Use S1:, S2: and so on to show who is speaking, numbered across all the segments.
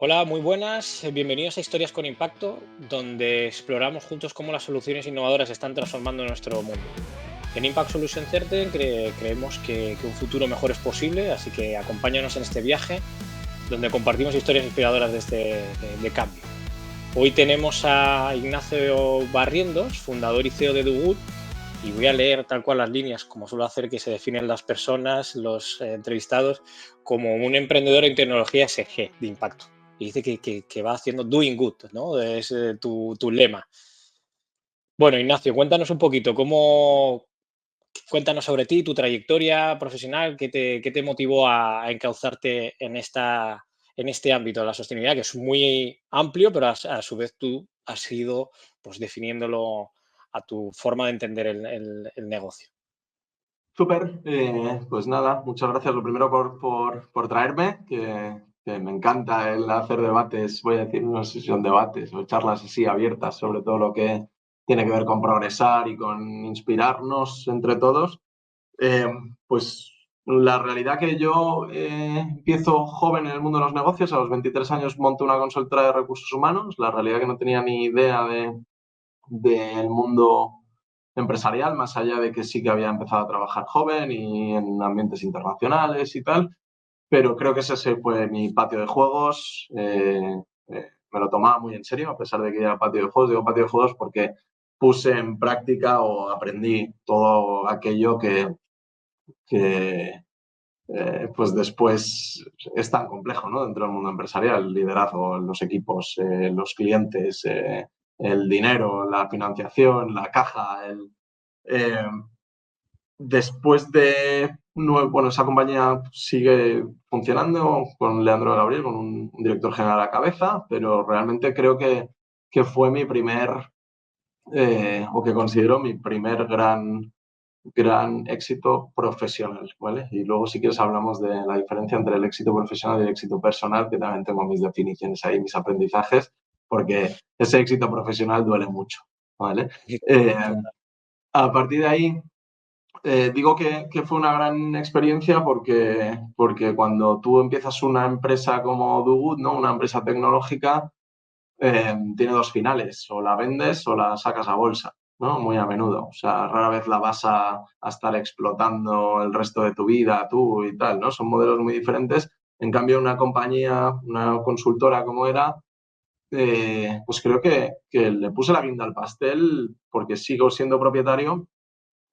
S1: Hola, muy buenas. Bienvenidos a Historias con Impacto, donde exploramos juntos cómo las soluciones innovadoras están transformando nuestro mundo. En Impact Solution Certain creemos que un futuro mejor es posible, así que acompáñanos en este viaje donde compartimos historias inspiradoras de cambio. Hoy tenemos a Ignacio Barrientos, fundador y CEO de DoGood, y voy a leer tal cual las líneas, como suelo hacer, que se definen las personas, los entrevistados, como un emprendedor en tecnología SG de impacto. Y dice que va haciendo doing good, ¿no? Es tu lema. Bueno, Ignacio, cuéntanos un poquito, cuéntanos sobre ti, tu trayectoria profesional, qué te motivó a encauzarte en este ámbito de la sostenibilidad, que es muy amplio, pero a su vez tú has ido pues, definiéndolo a tu forma de entender el negocio.
S2: Súper, pues nada, muchas gracias lo primero por traerme, que me encanta el hacer debates, voy a decir, no sé si son debates o charlas así abiertas sobre todo lo que tiene que ver con progresar y con inspirarnos entre todos. Eh, pues la realidad que yo empiezo joven en el mundo de los negocios, a los 23 años monto una consultora de recursos humanos, la realidad que no tenía ni idea del mundo empresarial, más allá de que sí que había empezado a trabajar joven y en ambientes internacionales y tal, pero creo que ese fue mi patio de juegos. Me lo tomaba muy en serio, a pesar de que era patio de juegos. Digo patio de juegos porque puse en práctica o aprendí todo aquello que pues después es tan complejo, ¿no? Dentro del mundo empresarial, el liderazgo, los equipos, los clientes, el dinero, la financiación, la caja. Eh, Después de, bueno, esa compañía sigue funcionando con Leandro Gabriel, con un director general a la cabeza, pero realmente creo que fue mi primer, o que considero mi primer gran éxito profesional, ¿vale? Y luego si quieres hablamos de la diferencia entre el éxito profesional y el éxito personal, que también tengo mis definiciones ahí, mis aprendizajes, porque ese éxito profesional duele mucho, ¿vale? Eh, a partir de ahí, digo que fue una gran experiencia porque cuando tú empiezas una empresa como DoGood, ¿no? Una empresa tecnológica, tiene dos finales, o la vendes o la sacas a bolsa, ¿no? Muy a menudo. O sea, rara vez la vas a estar explotando el resto de tu vida tú y tal, ¿no? Son modelos muy diferentes. En cambio, una compañía, una consultora como era, pues creo que le puse la guinda al pastel porque sigo siendo propietario,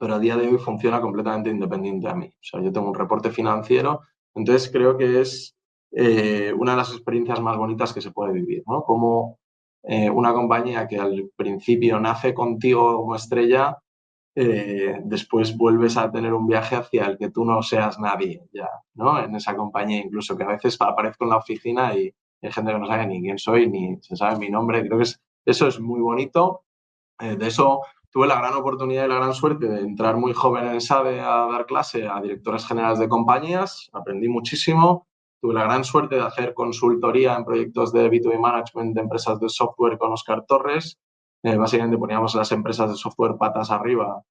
S2: pero a día de hoy funciona completamente independiente a mí. O sea, yo tengo un reporte financiero, entonces creo que es una de las experiencias más bonitas que se puede vivir, ¿no? Como una compañía que al principio nace contigo como estrella, después vuelves a tener un viaje hacia el que tú no seas nadie ya, ¿no? En esa compañía, incluso que a veces aparezco en la oficina y hay gente que no sabe ni quién soy, ni se sabe mi nombre. Creo que eso es muy bonito. De eso tuve la gran oportunidad y la gran suerte de entrar muy joven en SADE a dar clase a directores generales de compañías. Aprendí muchísimo. Tuve la gran suerte de hacer consultoría en proyectos de B2B Management de empresas de software con Oscar Torres. Básicamente poníamos las empresas de software patas arriba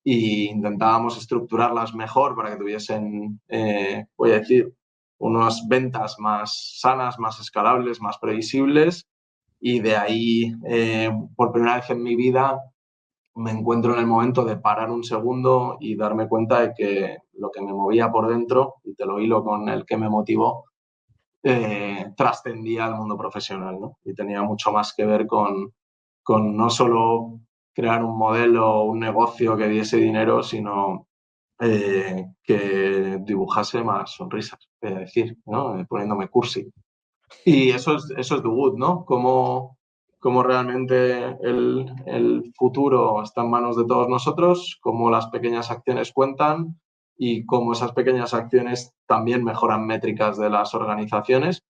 S2: e intentábamos estructurarlas mejor para que tuviesen, voy a decir, unas ventas más sanas, más escalables, más previsibles. Y de ahí, por primera vez en mi vida, me encuentro en el momento de parar un segundo y darme cuenta de que lo que me movía por dentro, y te lo hilo con el que me motivó, trascendía al mundo profesional, ¿no? Y tenía mucho más que ver con no solo crear un modelo, un negocio que diese dinero, sino que dibujase más sonrisas, es decir, ¿no? Poniéndome cursi. Y eso es The Good, ¿no? Cómo realmente el futuro está en manos de todos nosotros, cómo las pequeñas acciones cuentan y cómo esas pequeñas acciones también mejoran métricas de las organizaciones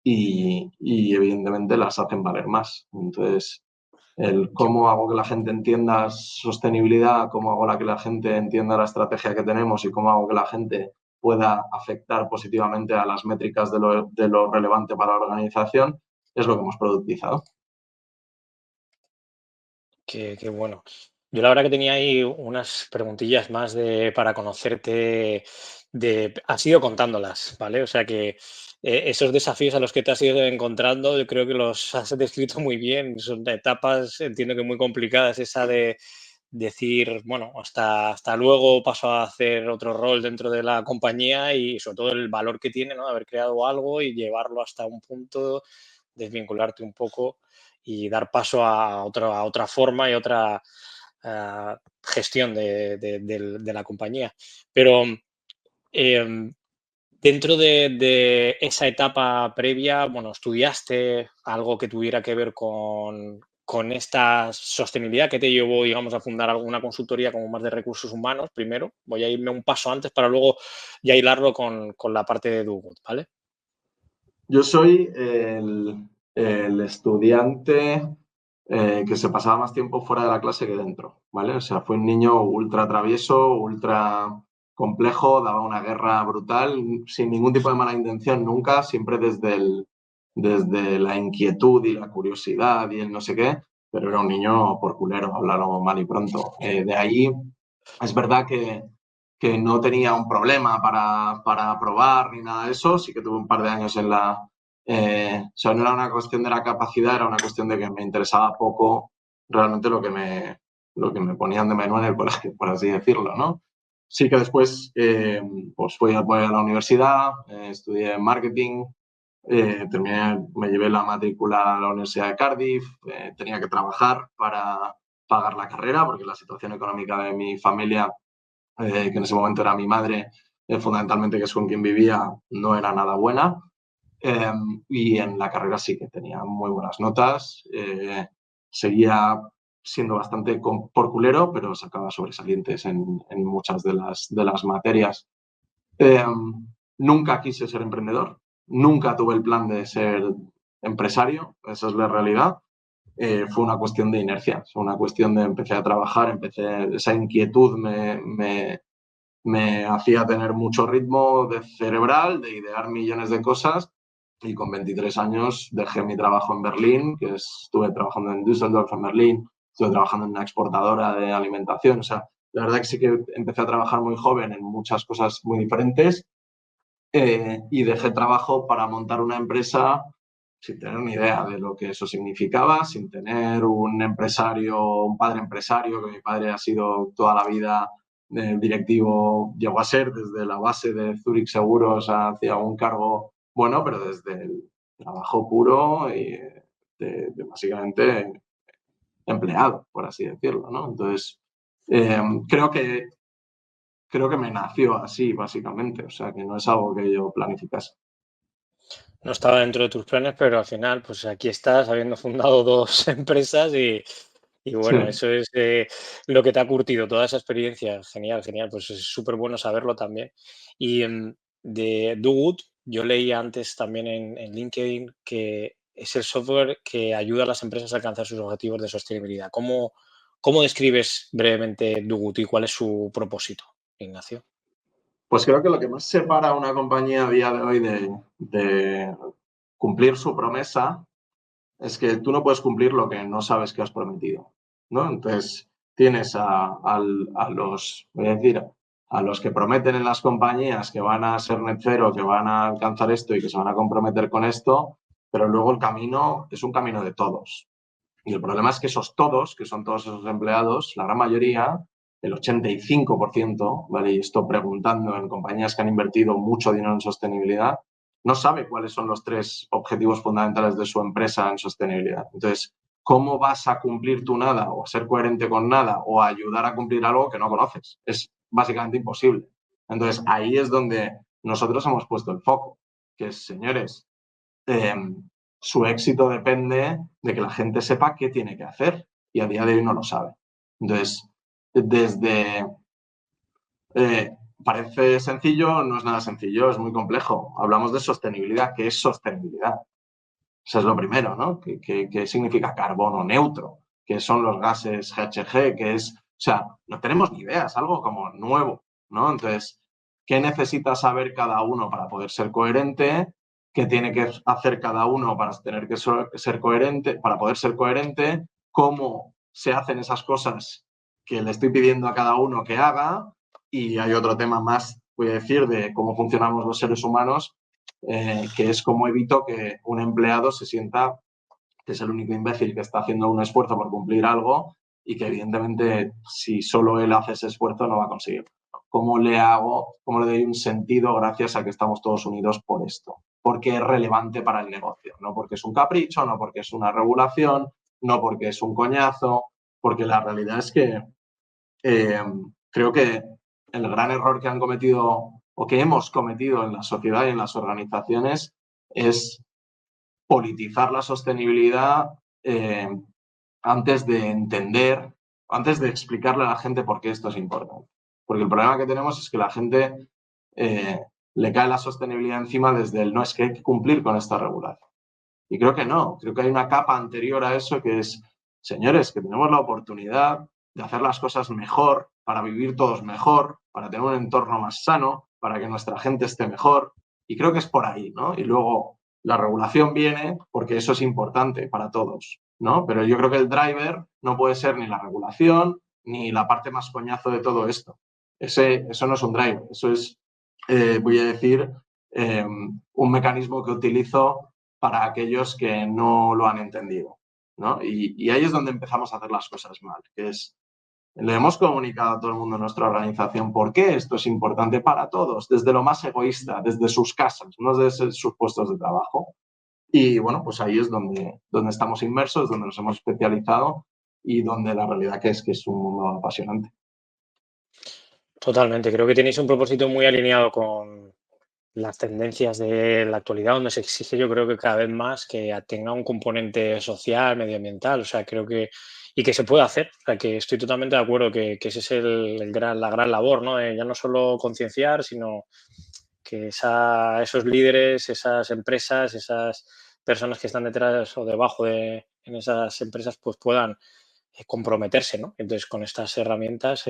S2: y evidentemente las hacen valer más. Entonces, el
S1: Qué
S2: cómo hago que la gente entienda sostenibilidad, cómo hago que la gente entienda la estrategia que tenemos y cómo hago que la gente pueda afectar positivamente a las métricas de lo relevante para la organización, es lo que hemos productizado.
S1: qué bueno. Yo la verdad que tenía ahí unas preguntillas más para conocerte has ido contándolas, ¿vale? O sea que esos desafíos a los que te has ido encontrando, yo creo que los has descrito muy bien. Son etapas, entiendo que muy complicadas, esa de decir, bueno, hasta luego, paso a hacer otro rol dentro de la compañía y sobre todo el valor que tiene, ¿no? Haber creado algo y llevarlo hasta un punto, desvincularte un poco y dar paso a otra forma y otra gestión de la compañía. Pero em, dentro de esa etapa previa, bueno, ¿estudiaste algo que tuviera que ver con esta sostenibilidad que te llevó, digamos, a fundar alguna consultoría como más de recursos humanos? Primero, voy a irme un paso antes para luego ya hilarlo con la parte de Dugout, ¿vale?
S2: Yo soy el estudiante que se pasaba más tiempo fuera de la clase que dentro, ¿vale? O sea, fue un niño ultra travieso, ultra complejo, daba una guerra brutal, sin ningún tipo de mala intención nunca, siempre desde la inquietud y la curiosidad y el no sé qué, pero era un niño por culero, hablarlo mal y pronto. De ahí es verdad que no tenía un problema para probar ni nada de eso, sí que tuve un par de años en la... o sea, no era una cuestión de la capacidad, era una cuestión de que me interesaba poco realmente lo que me ponían de menú en el colegio, por así decirlo, ¿no? Sí que después pues fui a la universidad, estudié marketing, me llevé la matrícula a la Universidad de Cardiff, tenía que trabajar para pagar la carrera porque la situación económica de mi familia que en ese momento era mi madre, fundamentalmente que es con quien vivía, no era nada buena. Eh, y en la carrera sí que tenía muy buenas notas. Seguía siendo bastante por culero, pero sacaba sobresalientes en muchas de las materias. Eh, Nunca quise ser emprendedor, nunca tuve el plan de ser empresario, esa es la realidad. Fue una cuestión de inercia, fue una cuestión de empecé a trabajar, esa inquietud me hacía tener mucho ritmo de cerebral, de idear millones de cosas y con 23 años dejé mi trabajo en Berlín, que estuve trabajando en Düsseldorf, en Berlín, estuve trabajando en una exportadora de alimentación, o sea, la verdad que sí que empecé a trabajar muy joven en muchas cosas muy diferentes y dejé trabajo para montar una empresa sin tener ni idea de lo que eso significaba, sin tener un empresario, un padre empresario, que mi padre ha sido toda la vida directivo, llegó a ser desde la base de Zurich Seguros hacia un cargo bueno, pero desde el trabajo puro y de básicamente empleado, por así decirlo, ¿no? Entonces, eh, creo que creo que me nació así, básicamente. O sea, que no es algo que yo planificase.
S1: No estaba dentro de tus planes, pero al final, pues aquí estás, habiendo fundado dos empresas y
S2: Sí.
S1: bueno, eso es lo que te ha curtido, toda esa experiencia. Genial, genial, pues es súper bueno saberlo también. Y de Dogood, yo leí antes también en LinkedIn que es el software que ayuda a las empresas a alcanzar sus objetivos de sostenibilidad. ¿Cómo describes brevemente Dogood y cuál es su propósito, Ignacio?
S2: Pues creo que lo que más separa a una compañía a día de hoy de cumplir su promesa es que tú no puedes cumplir lo que no sabes que has prometido, ¿no? Entonces, tienes a los, voy a decir, a los que prometen en las compañías que van a ser net cero, que van a alcanzar esto y que se van a comprometer con esto, pero luego el camino es un camino de todos. Y el problema es que esos todos, que son todos esos empleados, la gran mayoría, el 85%, ¿vale? Y esto preguntando en compañías que han invertido mucho dinero en sostenibilidad, no sabe cuáles son los tres objetivos fundamentales de su empresa en sostenibilidad. Entonces, ¿cómo vas a cumplir tú nada o a ser coherente con nada o a ayudar a cumplir algo que no conoces? Es básicamente imposible. Entonces, ahí es donde nosotros hemos puesto el foco, que es, señores, eh, su éxito depende de que la gente sepa qué tiene que hacer y a día de hoy no lo sabe. Entonces, desde... Eh, parece sencillo, no es nada sencillo, es muy complejo. Hablamos de sostenibilidad. ¿Qué es sostenibilidad? Eso es lo primero, ¿no? ¿Qué significa carbono neutro? ¿Qué son los gases GHG? ¿Qué es? O sea, no tenemos ni idea, es algo como nuevo, ¿no? Entonces, ¿qué necesita saber cada uno para poder ser coherente? ¿Qué tiene que hacer cada uno para tener que ser coherente, para poder ser coherente? ¿Cómo se hacen esas cosas que le estoy pidiendo a cada uno que haga? Y hay otro tema más voy a decir, de cómo funcionamos los seres humanos, que es cómo evito que un empleado se sienta que es el único imbécil que está haciendo un esfuerzo por cumplir algo y que evidentemente si solo él hace ese esfuerzo no va a conseguir. ¿Cómo le doy un sentido gracias a que estamos todos unidos por esto? Porque es relevante para el negocio, no porque es un capricho, no porque es una regulación, no porque es un coñazo, porque la realidad es que creo que el gran error que han cometido o que hemos cometido en la sociedad y en las organizaciones es politizar la sostenibilidad antes de entender, antes de explicarle a la gente por qué esto es importante. Porque el problema que tenemos es que la gente le cae la sostenibilidad encima desde el no, es que hay que cumplir con esta regulación. Y creo que no, creo que hay una capa anterior a eso que es, señores, que tenemos la oportunidad de hacer las cosas mejor, para vivir todos mejor, para tener un entorno más sano, para que nuestra gente esté mejor. Y creo que es por ahí, ¿no? Y luego la regulación viene porque eso es importante para todos, ¿no? Pero yo creo que el driver no puede ser ni la regulación ni la parte más coñazo de todo esto. Eso no es un driver, eso es, voy a decir, un mecanismo que utilizo para aquellos que no lo han entendido, ¿no? Y ahí es donde empezamos a hacer las cosas mal, que es, le hemos comunicado a todo el mundo en nuestra organización por qué esto es importante para todos, desde lo más egoísta, desde sus casas, no desde sus puestos de trabajo. Y bueno, pues ahí es donde estamos inmersos, donde nos hemos especializado y donde la realidad que es un mundo apasionante.
S1: Totalmente, creo que tenéis un propósito muy alineado con las tendencias de la actualidad, donde se exige, yo creo que cada vez más que tenga un componente social, medioambiental, o sea, creo que, y que se puede hacer, o sea, que estoy totalmente de acuerdo que ese es la gran labor, ¿no? Ya no solo concienciar, sino que esos líderes, esas empresas, esas personas que están detrás o debajo en esas empresas, pues puedan comprometerse, ¿no? Entonces, con estas herramientas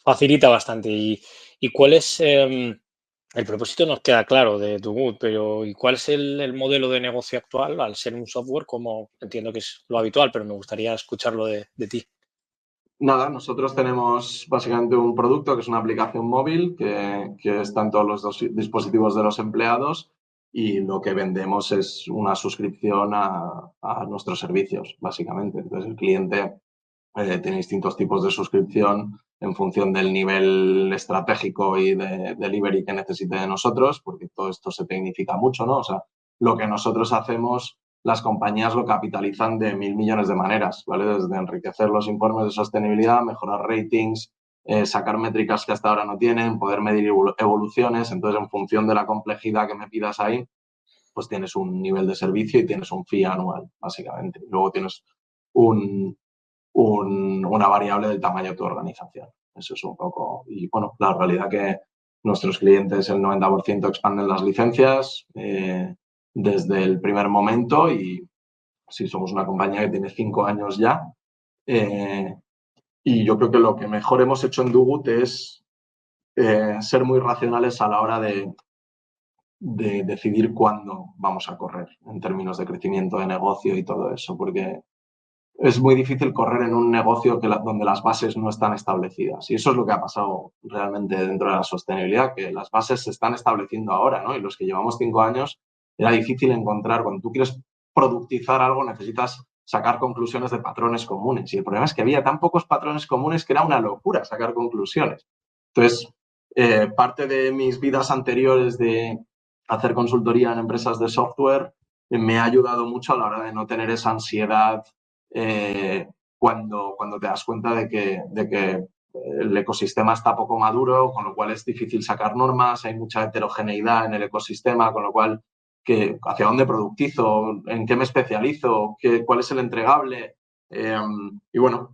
S1: facilita bastante. ¿Y cuál es el propósito? Nos queda claro de Too pero ¿y cuál es el modelo de negocio actual al ser un software? Como entiendo que es lo habitual, pero me gustaría escucharlo de ti.
S2: Nada, nosotros tenemos básicamente un producto que es una aplicación móvil que está en todos los dispositivos de los empleados y lo que vendemos es una suscripción a nuestros servicios, básicamente. Entonces el cliente tiene distintos tipos de suscripción en función del nivel estratégico y de delivery que necesite de nosotros, porque todo esto se tecnifica mucho, ¿no? O sea, lo que nosotros hacemos, las compañías lo capitalizan de 1.000 millones de maneras, ¿vale? Desde enriquecer los informes de sostenibilidad, mejorar ratings, sacar métricas que hasta ahora no tienen, poder medir evoluciones. Entonces, en función de la complejidad que me pidas ahí, pues tienes un nivel de servicio y tienes un fee anual, básicamente. Luego tienes una variable del tamaño de tu organización. Eso es un poco... Y bueno, la realidad que nuestros clientes, el 90% expanden las licencias desde el primer momento y sí, somos una compañía que tiene 5 años ya. Y yo creo que lo que mejor hemos hecho en Dugut es ser muy racionales a la hora de decidir cuándo vamos a correr en términos de crecimiento de negocio y todo eso, porque es muy difícil correr en un negocio donde las bases no están establecidas. Y eso es lo que ha pasado realmente dentro de la sostenibilidad, que las bases se están estableciendo ahora, ¿no? Y los que llevamos 5 años era difícil encontrar. Cuando tú quieres productizar algo, necesitas sacar conclusiones de patrones comunes. Y el problema es que había tan pocos patrones comunes que era una locura sacar conclusiones. Entonces, parte de mis vidas anteriores de hacer consultoría en empresas de software me ha ayudado mucho a la hora de no tener esa ansiedad cuando te das cuenta de que el ecosistema está poco maduro, con lo cual es difícil sacar normas, hay mucha heterogeneidad en el ecosistema, con lo cual hacia dónde productizo, en qué me especializo, cuál es el entregable. Y bueno,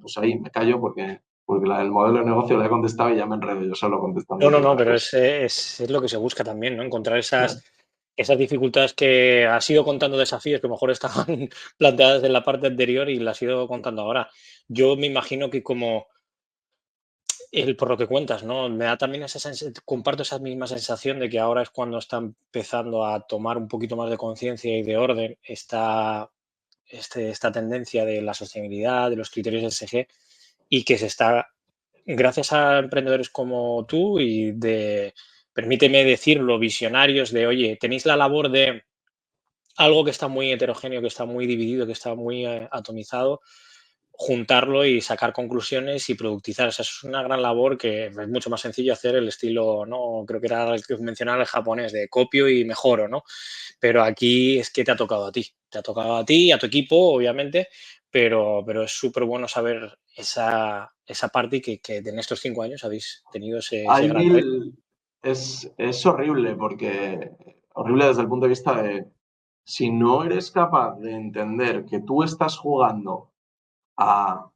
S2: pues ahí me callo porque el modelo de negocio lo he contestado y ya me enredo yo solo contestando
S1: No,
S2: otras
S1: pero
S2: cosas.
S1: es lo que se busca también, ¿no? Encontrar esas dificultades que has ido contando, desafíos que a lo mejor estaban planteadas en la parte anterior y las has ido contando ahora. Yo me imagino que como por lo que cuentas, ¿no? Me da también comparto esa misma sensación de que ahora es cuando está empezando a tomar un poquito más de conciencia y de orden esta tendencia de la sostenibilidad, de los criterios ESG y que se está gracias a emprendedores como tú y permíteme decirlo, visionarios de, oye, tenéis la labor de algo que está muy heterogéneo, que está muy dividido, que está muy atomizado, juntarlo y sacar conclusiones y productizar. O sea, es una gran labor que es mucho más sencillo hacer el estilo, ¿no? Creo que era el que mencionaba el japonés, de copio y mejoro, ¿no? Pero aquí es que te ha tocado a ti. Te ha tocado a ti y a tu equipo, obviamente, pero es súper bueno saber esa parte y que en estos 5 años habéis tenido ese
S2: Hay
S1: gran reto.
S2: es horrible porque, horrible desde el punto de vista de, si no eres capaz de entender que tú estás jugando a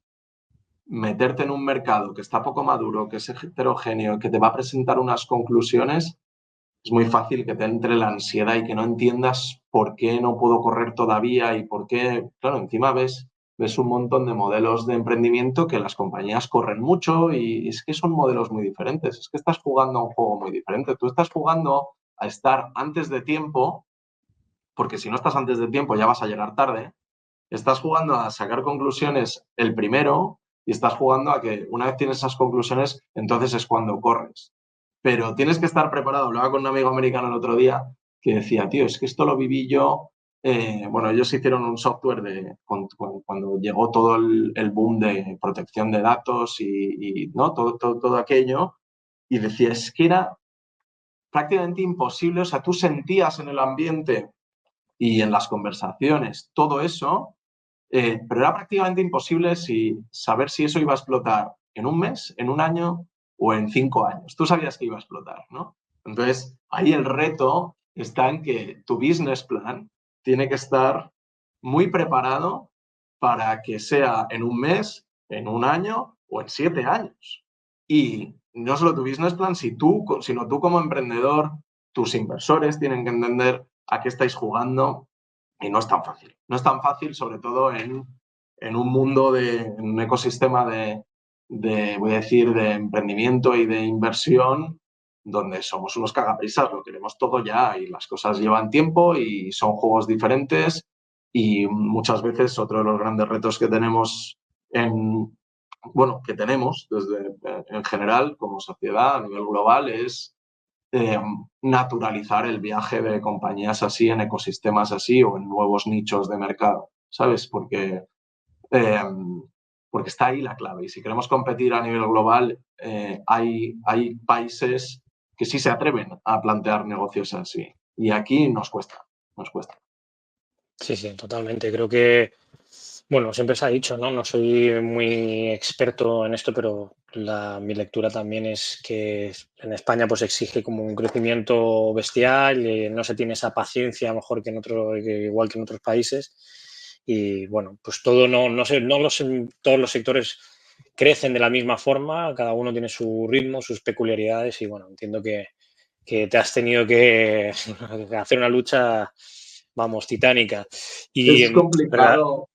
S2: meterte en un mercado que está poco maduro, que es heterogéneo, que te va a presentar unas conclusiones, es muy fácil que te entre la ansiedad y que no entiendas por qué no puedo correr todavía y por qué, claro, encima ves un montón de modelos de emprendimiento que las compañías corren mucho y es que son modelos muy diferentes, es que estás jugando a un juego muy diferente, tú estás jugando a estar antes de tiempo, porque si no estás antes de tiempo ya vas a llegar tarde, estás jugando a sacar conclusiones el primero y estás jugando a que una vez tienes esas conclusiones, entonces es cuando corres. Pero tienes que estar preparado. Hablaba con un amigo americano el otro día que decía, tío, es que esto lo viví yo. Bueno, ellos hicieron un software cuando llegó todo el boom de protección de datos y ¿no? Todo aquello. Y decía, es que era prácticamente imposible. O sea, tú sentías en el ambiente y en las conversaciones todo eso, pero era prácticamente imposible saber si eso iba a explotar en un mes, en un año o en 5 años. Tú sabías que iba a explotar, ¿no? Entonces, ahí el reto está en que tu business plan tiene que estar muy preparado para que sea en un mes, en un año o en 7 años. Y no solo tu business plan, sino tú como emprendedor, tus inversores tienen que entender a qué estáis jugando y no es tan fácil. No es tan fácil, sobre todo en un mundo, en un ecosistema voy a decir, de emprendimiento y de inversión, donde somos unos cagaprisas, lo queremos todo ya y las cosas llevan tiempo y son juegos diferentes y muchas veces otro de los grandes retos que tenemos que tenemos en general como sociedad a nivel global es eh, naturalizar el viaje de compañías así en ecosistemas así o en nuevos nichos de mercado, ¿sabes? Eh, porque está ahí la clave. Y si queremos competir a nivel global, hay países que sí se atreven a plantear negocios así. Y aquí nos cuesta, nos cuesta.
S1: Sí, sí, totalmente. Creo que, bueno, siempre se ha dicho, ¿no? No soy muy experto en esto, pero mi lectura también es que en España pues exige como un crecimiento bestial, no se tiene esa paciencia a lo mejor igual que en otros países. Y bueno, pues todo no sé, todos los sectores crecen de la misma forma, cada uno tiene su ritmo, sus peculiaridades y bueno, entiendo que te has tenido que hacer una lucha, vamos, titánica. Y,
S2: Es
S1: ¿verdad?
S2: complicado,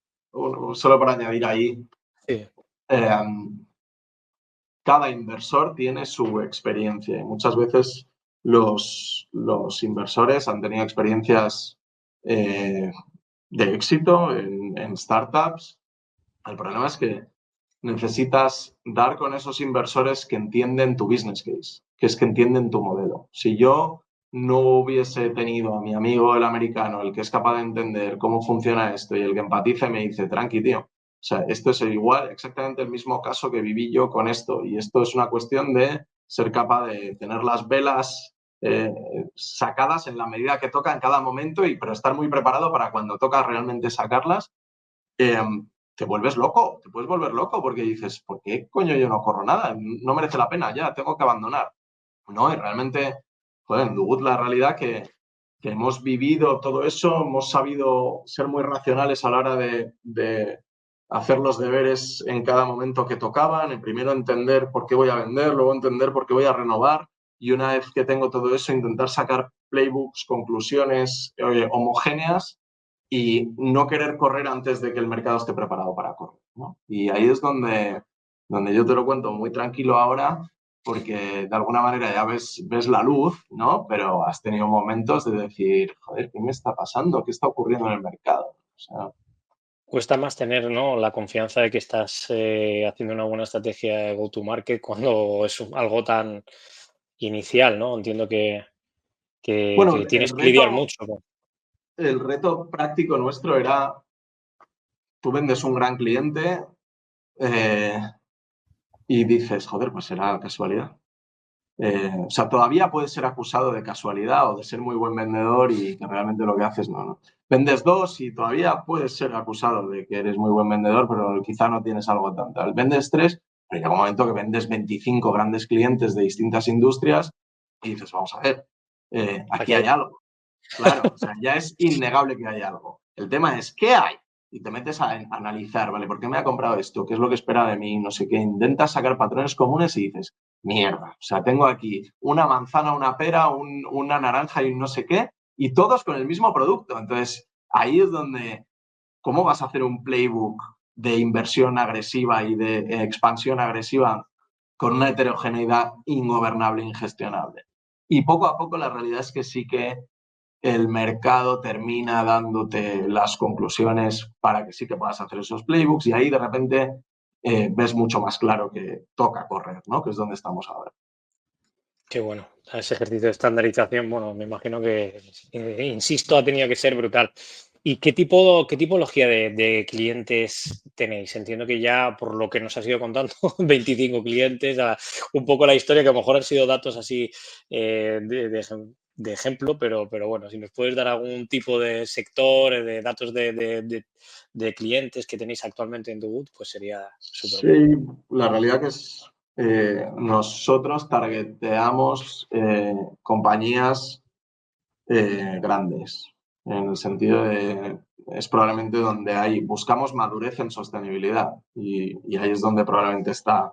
S2: solo para añadir ahí,
S1: Sí,
S2: eh, cada inversor tiene su experiencia y muchas veces los inversores han tenido experiencias eh, de éxito en startups. El problema es que necesitas dar con esos inversores que entienden tu business case, que es que entienden tu modelo. Si yo no hubiese tenido a mi amigo el americano, el que es capaz de entender cómo funciona esto y el que empatiza y me dice, tranqui, tío, o sea, esto es igual, exactamente el mismo caso que viví yo con esto. Y esto es una cuestión de ser capaz de tener las velas sacadas en la medida que toca en cada momento, pero estar muy preparado para cuando toca realmente sacarlas. Eh, te vuelves loco, te puedes volver loco porque dices, ¿por qué coño yo no corro nada? No merece la pena, ya, tengo que abandonar. No, y realmente, joder, en Dubut la realidad que hemos vivido todo eso, hemos sabido ser muy racionales a la hora de hacer los deberes en cada momento que tocaban, primero entender por qué voy a vender, luego entender por qué voy a renovar y una vez que tengo todo eso, intentar sacar playbooks, conclusiones homogéneas y no querer correr antes de que el mercado esté preparado para correr, ¿no? Y ahí es donde yo te lo cuento muy tranquilo ahora, porque de alguna manera ya ves la luz, ¿no? Pero has tenido momentos de decir, joder, ¿qué me está pasando? ¿Qué está ocurriendo en el mercado? O sea,
S1: Cuesta más tener, ¿no?, la confianza de que estás haciendo una buena estrategia de go-to-market cuando es algo tan inicial, ¿no? Entiendo
S2: Bueno,
S1: que tienes que lidiar mucho con...
S2: el reto práctico nuestro era, tú vendes un gran cliente eh, y dices, joder, pues será casualidad. O sea, todavía puedes ser acusado de casualidad o de ser muy buen vendedor y que realmente lo que haces no. Vendes dos y todavía puedes ser acusado de que eres muy buen vendedor, pero quizá no tienes algo tan tal. Vendes tres, pero llega un momento que vendes 25 grandes clientes de distintas industrias y dices, vamos a ver, aquí
S1: Aquí
S2: hay
S1: hay...
S2: algo. Claro, o sea, ya es innegable que hay algo. El tema es, ¿qué hay? Y te metes a analizar, ¿vale? ¿Por qué me ha comprado esto? ¿Qué es lo que espera de mí? No sé qué. Intentas sacar patrones comunes y dices, mierda, o sea, tengo aquí una manzana, una pera, una naranja y un no sé qué, y todos con el mismo producto. Entonces, ahí es donde, ¿cómo vas a hacer un playbook de inversión agresiva y de expansión agresiva con una heterogeneidad ingobernable, ingestionable? Y poco a poco la realidad es que sí que el mercado termina dándote las conclusiones para que sí que puedas hacer esos playbooks y ahí de repente ves mucho más claro que toca correr, ¿no? Que es donde estamos ahora.
S1: Qué bueno. Ese ejercicio de estandarización, bueno, me imagino que, insisto, ha tenido que ser brutal. ¿Y qué tipología de clientes tenéis? Entiendo que ya, por lo que nos has ido contando, 25 clientes, un poco la historia, que a lo mejor han sido datos así de ejemplo, pero bueno, si nos puedes dar algún tipo de sector, de datos de clientes que tenéis actualmente en Dugut, pues sería súper
S2: Sí,
S1: bueno.
S2: la realidad que es nosotros targeteamos compañías grandes, en el sentido de es probablemente donde buscamos madurez en sostenibilidad y ahí es donde probablemente está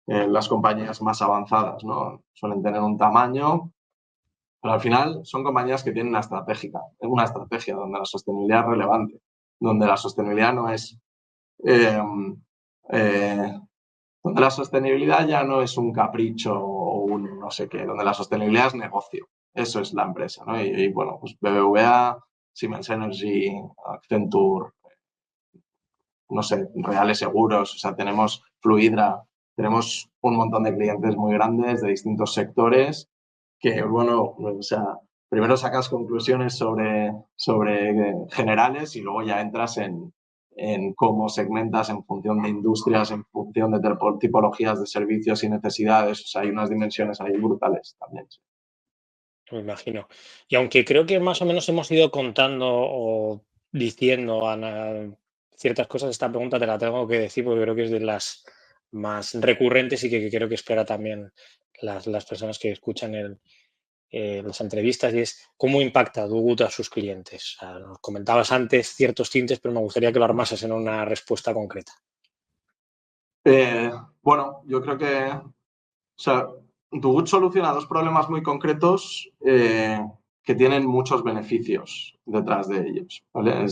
S2: las compañías más avanzadas, ¿no? Suelen tener un tamaño, pero al final son compañías que tienen una estrategia donde la sostenibilidad es relevante, donde la sostenibilidad no es eh, eh, donde la sostenibilidad ya no es un capricho o un no sé qué, donde la sostenibilidad es negocio. Eso es la empresa, ¿no? Bueno, pues BBVA, Siemens Energy, Accenture, no sé, Reales Seguros, o sea, tenemos Fluidra, tenemos un montón de clientes muy grandes de distintos sectores que, bueno, o sea, primero sacas conclusiones sobre generales y luego ya entras en cómo segmentas en función de industrias, en función de tipologías de servicios y necesidades. O sea, hay unas dimensiones ahí brutales también.
S1: Me imagino. Y aunque creo que más o menos hemos ido contando o diciendo ciertas cosas, esta pregunta te la tengo que decir porque creo que es de las más recurrentes y que creo que espera también las personas que escuchan las entrevistas y es cómo impacta Dugut a sus clientes. O sea, nos comentabas antes ciertos tintes, pero me gustaría que lo armases en una respuesta concreta.
S2: Eh, bueno, yo creo que, o sea, Dugut soluciona dos problemas muy concretos que tienen muchos beneficios detrás de ellos. ¿Vale?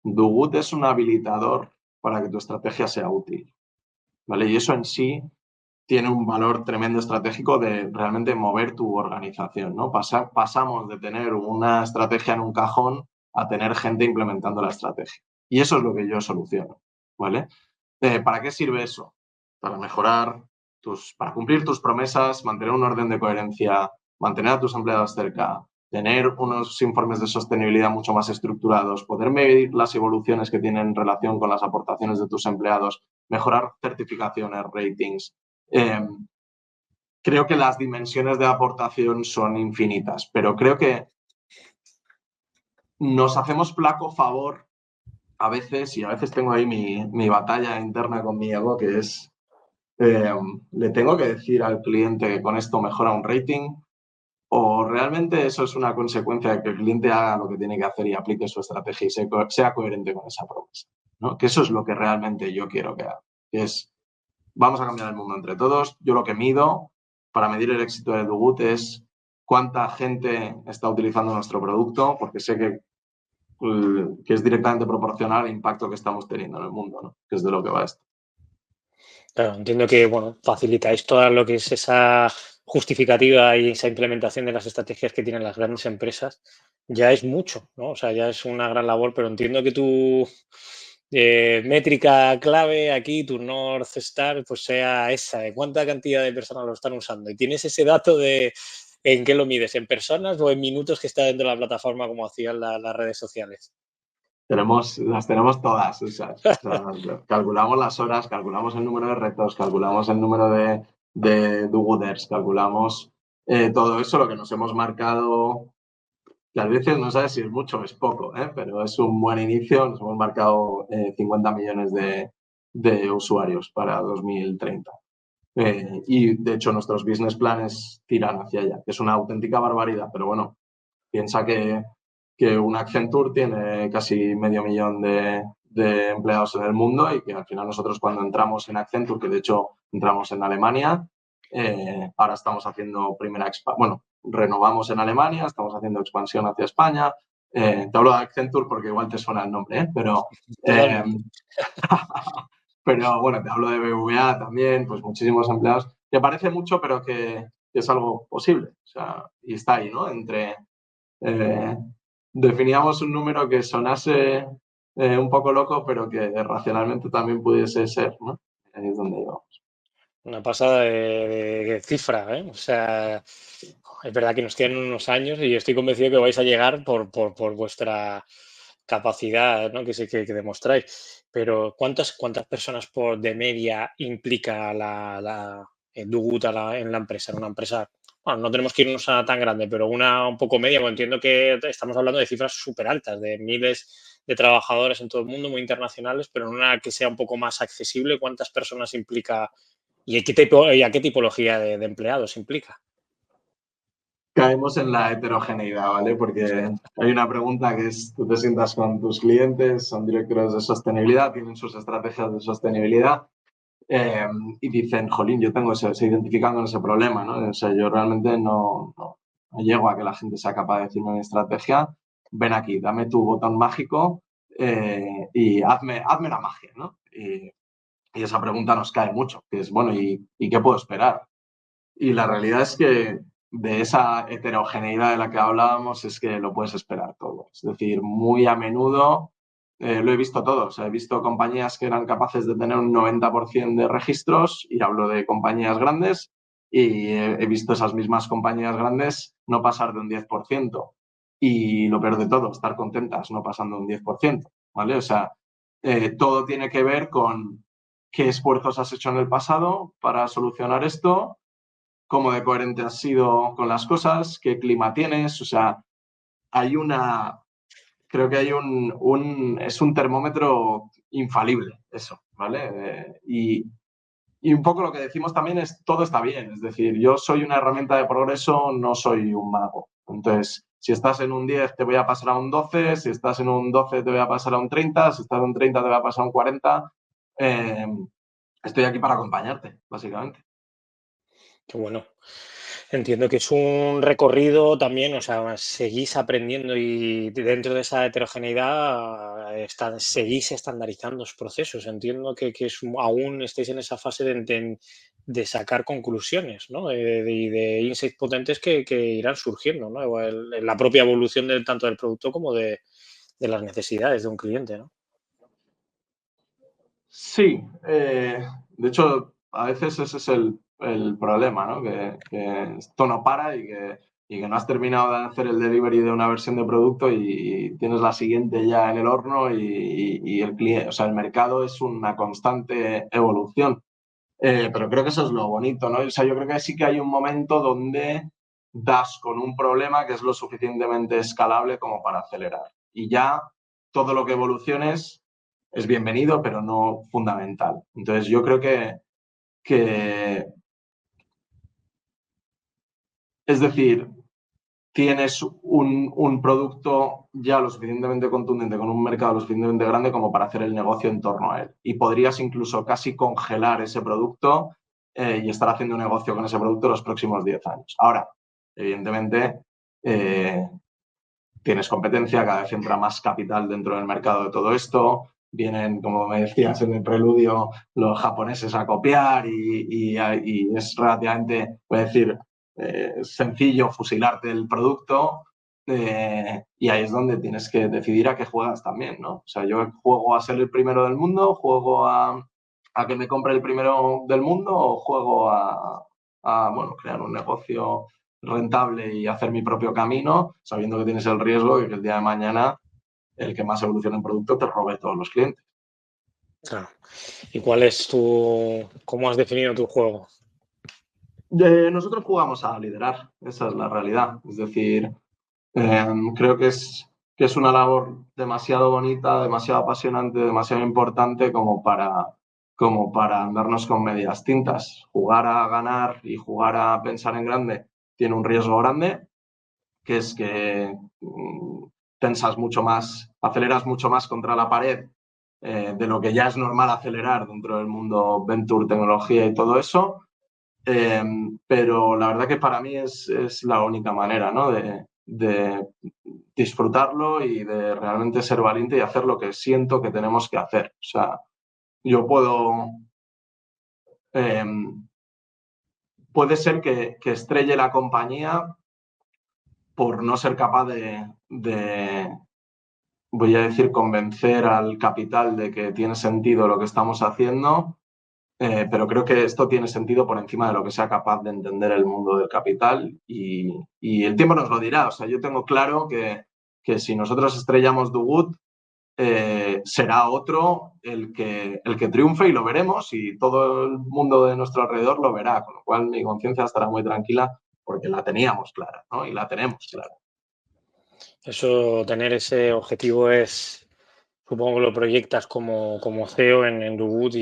S2: Dugut es un habilitador para que tu estrategia sea útil. ¿Vale? Y eso en sí tiene un valor tremendo estratégico de realmente mover tu organización, ¿no? Pasamos de tener una estrategia en un cajón a tener gente implementando la estrategia. Y eso es lo que yo soluciono, ¿vale? ¿Para qué sirve eso? Para mejorar para cumplir tus promesas, mantener un orden de coherencia, mantener a tus empleados cerca, tener unos informes de sostenibilidad mucho más estructurados, poder medir las evoluciones que tienen en relación con las aportaciones de tus empleados, mejorar certificaciones, ratings. Eh, Creo que las dimensiones de aportación son infinitas, pero creo que nos hacemos flaco favor a veces, y a veces tengo ahí mi batalla interna con mi ego, que es eh, ¿le tengo que decir al cliente que con esto mejora un rating? ¿O realmente eso es una consecuencia de que el cliente haga lo que tiene que hacer y aplique su estrategia y sea coherente con esa promesa? ¿No? Que eso es lo que realmente yo quiero que haga. Que es, vamos a cambiar el mundo entre todos. Yo lo que mido para medir el éxito de Dugut es cuánta gente está utilizando nuestro producto, porque sé que es directamente proporcional al impacto que estamos teniendo en el mundo, ¿no? Que es de lo que va esto.
S1: Claro, entiendo que, bueno, facilitáis todo lo que es esa justificativa y esa implementación de las estrategias que tienen las grandes empresas. Ya es mucho, ¿no? O sea, ya es una gran labor, pero entiendo que tú métrica clave aquí, tu North Star, pues sea esa, de cuánta cantidad de personas lo están usando. Y tienes ese dato de en qué lo mides, en personas o en minutos que está dentro de la plataforma como hacían las redes sociales.
S2: Las tenemos todas esas. O sea, calculamos las horas, calculamos el número de retos, calculamos el número de do-gooders, calculamos todo eso, lo que nos hemos marcado, que a veces no sabes si es mucho o es poco, pero es un buen inicio. Nos hemos marcado 50 millones de usuarios para 2030. Y de hecho nuestros business planes tiran hacia allá, que es una auténtica barbaridad, pero bueno, piensa que un Accenture tiene casi 500.000 de empleados en el mundo y que al final nosotros cuando entramos en Accenture, que de hecho entramos en Alemania, ahora estamos haciendo renovamos en Alemania, estamos haciendo expansión hacia España. Te hablo de Accenture porque igual te suena el nombre,
S1: Totalmente.
S2: pero bueno, te hablo de BVA también, pues muchísimos empleados, que parece mucho, pero que es algo posible. O sea, y está ahí, ¿no? Definíamos un número que sonase un poco loco, pero que racionalmente también pudiese ser, ¿no? Ahí es donde íbamos.
S1: Una pasada de cifra, ¿eh? O sea, es verdad que nos quedan unos años y estoy convencido que vais a llegar por vuestra capacidad, ¿no? Que demostráis. Pero ¿cuántas personas de media implica Dugut en la empresa? En una empresa, bueno, no tenemos que irnos a tan grande, pero una un poco media, porque entiendo que estamos hablando de cifras súper altas, de miles de trabajadores en todo el mundo, muy internacionales, pero en una que sea un poco más accesible, ¿cuántas personas implica y a qué tipología de empleados implica?
S2: Caemos en la heterogeneidad, ¿vale? Porque hay una pregunta que es, tú te sientas con tus clientes, son directores de sostenibilidad, tienen sus estrategias de sostenibilidad y dicen, jolín, se identifican con ese problema, ¿no? O sea, yo realmente no llego a que la gente sea capaz de decirme mi estrategia. Ven aquí, dame tu botón mágico y hazme la magia, ¿no? Y esa pregunta nos cae mucho, que es, bueno, ¿y qué puedo esperar? Y la realidad es que de esa heterogeneidad de la que hablábamos es que lo puedes esperar todo. Es decir, muy a menudo lo he visto todo. O sea, he visto compañías que eran capaces de tener un 90% de registros, y hablo de compañías grandes, y he visto esas mismas compañías grandes no pasar de un 10%. Y lo peor de todo, estar contentas no pasando un 10%, ¿vale? O sea, todo tiene que ver con qué esfuerzos has hecho en el pasado para solucionar esto, cómo de coherente has sido con las cosas, qué clima tienes. O sea, creo que hay es un termómetro infalible eso, ¿vale? Y un poco lo que decimos también es, todo está bien. Es decir, yo soy una herramienta de progreso, no soy un mago. Entonces, si estás en un 10 te voy a pasar a un 12, si estás en un 12 te voy a pasar a un 30, si estás en un 30 te voy a pasar a un 40. Eh, Estoy aquí para acompañarte, básicamente.
S1: Qué bueno. Entiendo que es un recorrido también, o sea, seguís aprendiendo y dentro de esa heterogeneidad seguís estandarizando los procesos. Entiendo aún estáis en esa fase de sacar conclusiones, ¿no? De insights potentes que irán surgiendo, ¿no? O en la propia evolución tanto del producto como de las necesidades de un cliente, ¿no?
S2: Sí, de hecho, a veces ese es el problema, ¿no? Que esto no para y que no has terminado de hacer el delivery de una versión de producto y tienes la siguiente ya en el horno y el cliente, o sea, el mercado es una constante evolución. Pero creo que eso es lo bonito, ¿no? O sea, yo creo que sí que hay un momento donde das con un problema que es lo suficientemente escalable como para acelerar. Y ya todo lo que evoluciones es bienvenido, pero no fundamental. Entonces, yo creo que es decir, tienes un producto ya lo suficientemente contundente, con un mercado lo suficientemente grande como para hacer el negocio en torno a él. Y podrías incluso casi congelar ese producto y estar haciendo un negocio con ese producto los próximos 10 años. Ahora, evidentemente, tienes competencia, cada vez entra más capital dentro del mercado de todo esto. Vienen, como me decías en el preludio, los japoneses a copiar y es relativamente, voy a decir, sencillo fusilarte el producto. y ahí es donde tienes que decidir a qué juegas también, ¿no? O sea, yo juego a ser el primero del mundo, juego a que me compre el primero del mundo o juego bueno, crear un negocio rentable y hacer mi propio camino, sabiendo que tienes el riesgo de que el día de mañana el que más evolucione en producto te robe todos los clientes.
S1: Claro. ¿Y cómo has definido tu juego?
S2: Nosotros jugamos a liderar, esa es la realidad. Es decir, creo que es una labor demasiado bonita, demasiado apasionante, demasiado importante como para andarnos con medias tintas. Jugar a ganar y jugar a pensar en grande tiene un riesgo grande, que es que tensas mucho más, aceleras mucho más contra la pared de lo que ya es normal acelerar dentro del mundo venture, tecnología y todo eso. Pero la verdad que para mí es la única manera, ¿no? de disfrutarlo y de realmente ser valiente y hacer lo que siento que tenemos que hacer. O sea, yo eh, puede ser que estrelle la compañía por no ser capaz voy a decir, convencer al capital de que tiene sentido lo que estamos haciendo. Pero creo que esto tiene sentido por encima de lo que sea capaz de entender el mundo del capital y el tiempo nos lo dirá. O sea, yo tengo claro que si nosotros estrellamos Dugut, será otro el que triunfe y lo veremos y todo el mundo de nuestro alrededor lo verá, con lo cual mi conciencia estará muy tranquila porque la teníamos clara, ¿no? Y la tenemos clara.
S1: Eso, tener ese objetivo supongo que lo proyectas como CEO en Dugut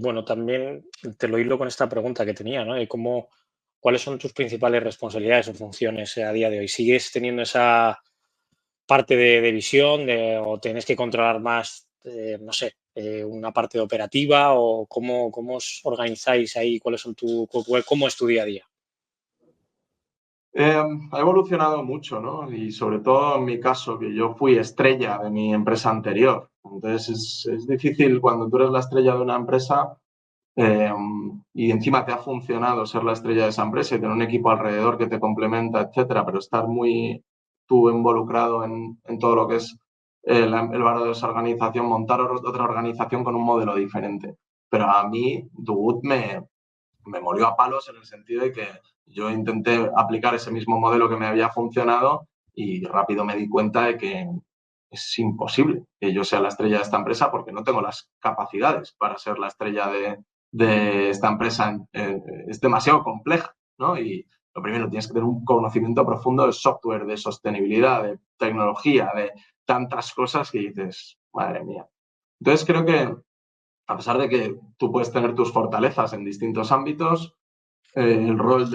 S1: bueno, también te lo hilo con esta pregunta que tenía, ¿no? De cuáles son tus principales responsabilidades o funciones a día de hoy. ¿Sigues teniendo esa parte de visión o tienes que controlar más, no sé, una parte operativa o cómo os organizáis ahí? ¿Cómo es tu día a día?
S2: Ha evolucionado mucho, ¿no? Y sobre todo en mi caso, que yo fui estrella de mi empresa anterior. Entonces es difícil cuando tú eres la estrella de una empresa eh, y encima te ha funcionado ser la estrella de esa empresa y tener un equipo alrededor que te complementa, etcétera, pero estar muy tú involucrado en todo lo que es el valor de esa organización, montar otra organización con un modelo diferente. Pero a mí, Dugut me molió a palos en el sentido de que yo intenté aplicar ese mismo modelo que me había funcionado y rápido me di cuenta de que es imposible que yo sea la estrella de esta empresa porque no tengo las capacidades para ser la estrella de esta empresa. Es demasiado compleja, ¿no? Y lo primero, tienes que tener un conocimiento profundo de software, de sostenibilidad, de tecnología, de tantas cosas que dices, madre mía. Entonces creo que a pesar de que tú puedes tener tus fortalezas en distintos ámbitos, el rol